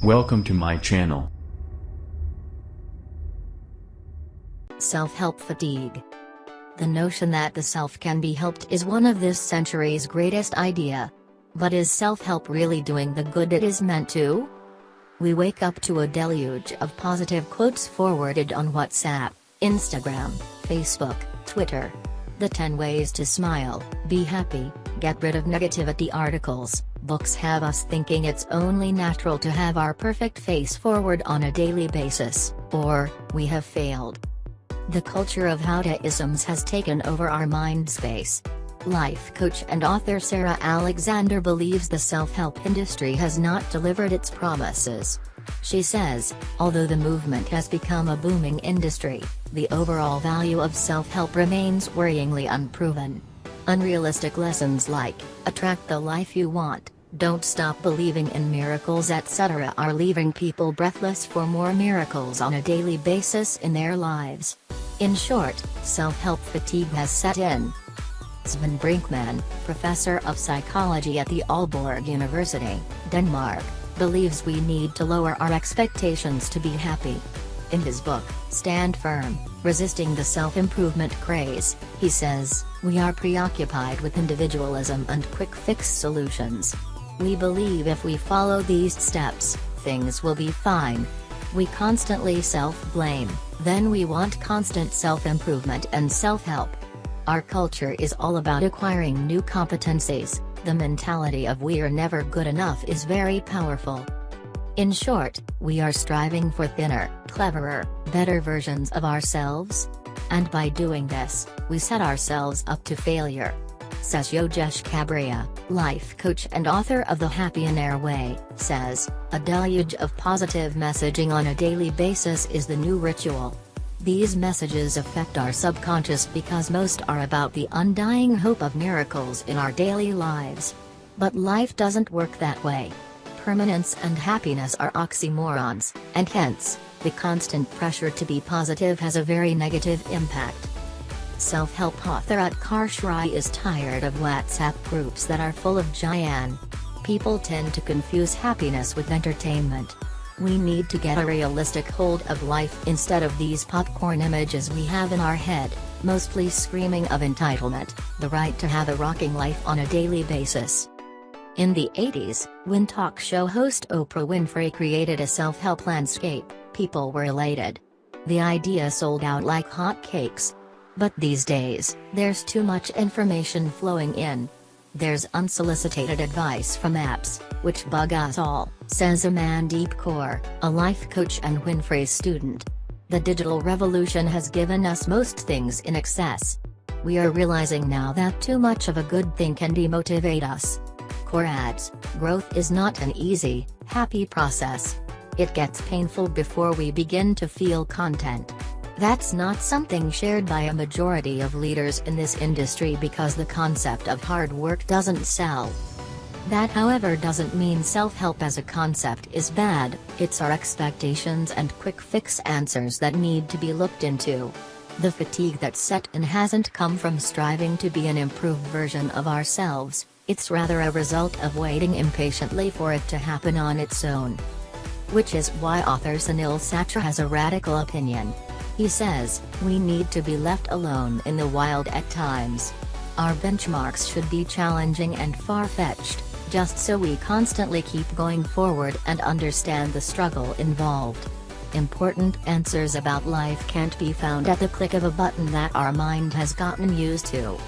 Welcome to my channel. Self-help fatigue. The notion that the self can be helped is one of this century's greatest idea. But is self-help really doing the good it is meant to? We wake up to a deluge of positive quotes forwarded on WhatsApp, Instagram, Facebook, Twitter. The 10 ways to smile, be happy, get rid of negativity articles. Books have us thinking it's only natural to have our perfect face forward on a daily basis, or, we have failed. The culture of how-to-isms has taken over our mind space. Life coach and author Sarah Alexander believes the self-help industry has not delivered its promises. She says, although the movement has become a booming industry, the overall value of self-help remains worryingly unproven. Unrealistic lessons like, attract the life you want, don't stop believing in miracles etc. are leaving people breathless for more miracles on a daily basis in their lives. In short, self-help fatigue has set in. Sven Brinkmann, professor of psychology at the Aalborg University, Denmark, believes we need to lower our expectations to be happy. In his book, Stand Firm, Resisting the Self-Improvement Craze, he says, we are preoccupied with individualism and quick-fix solutions. We believe if we follow these steps, things will be fine. We constantly self-blame, then we want constant self-improvement and self-help. Our culture is all about acquiring new competencies. The mentality of we're never good enough is very powerful. In short, we are striving for thinner, cleverer, better versions of ourselves. And by doing this, we set ourselves up to failure. Says Yogesh Kabria, life coach and author of The Happionaire Way, says, a deluge of positive messaging on a daily basis is the new ritual. These messages affect our subconscious because most are about the undying hope of miracles in our daily lives. But life doesn't work that way. Permanence and happiness are oxymorons, and hence, the constant pressure to be positive has a very negative impact. Self-help author Utkarsh Shrai is tired of WhatsApp groups that are full of Jayan. People tend to confuse happiness with entertainment. We need to get a realistic hold of life instead of these popcorn images we have in our head, mostly screaming of entitlement, the right to have a rocking life on a daily basis. In the 80s, when talk show host Oprah Winfrey created a self-help landscape, people were elated. The idea sold out like hotcakes. But these days, there's too much information flowing in. There's unsolicited advice from apps, which bug us all, says Amandeep Kaur, a life coach and Winfrey student. The digital revolution has given us most things in excess. We are realizing now that too much of a good thing can demotivate us. Kaur adds, growth is not an easy, happy process. It gets painful before we begin to feel content. That's not something shared by a majority of leaders in this industry because the concept of hard work doesn't sell. That however doesn't mean self-help as a concept is bad, it's our expectations and quick fix answers that need to be looked into. The fatigue that's set in hasn't come from striving to be an improved version of ourselves, it's rather a result of waiting impatiently for it to happen on its own. Which is why author Sunil Satra has a radical opinion. He says, we need to be left alone in the wild at times. Our benchmarks should be challenging and far-fetched, just so we constantly keep going forward and understand the struggle involved. Important answers about life can't be found at the click of a button that our mind has gotten used to.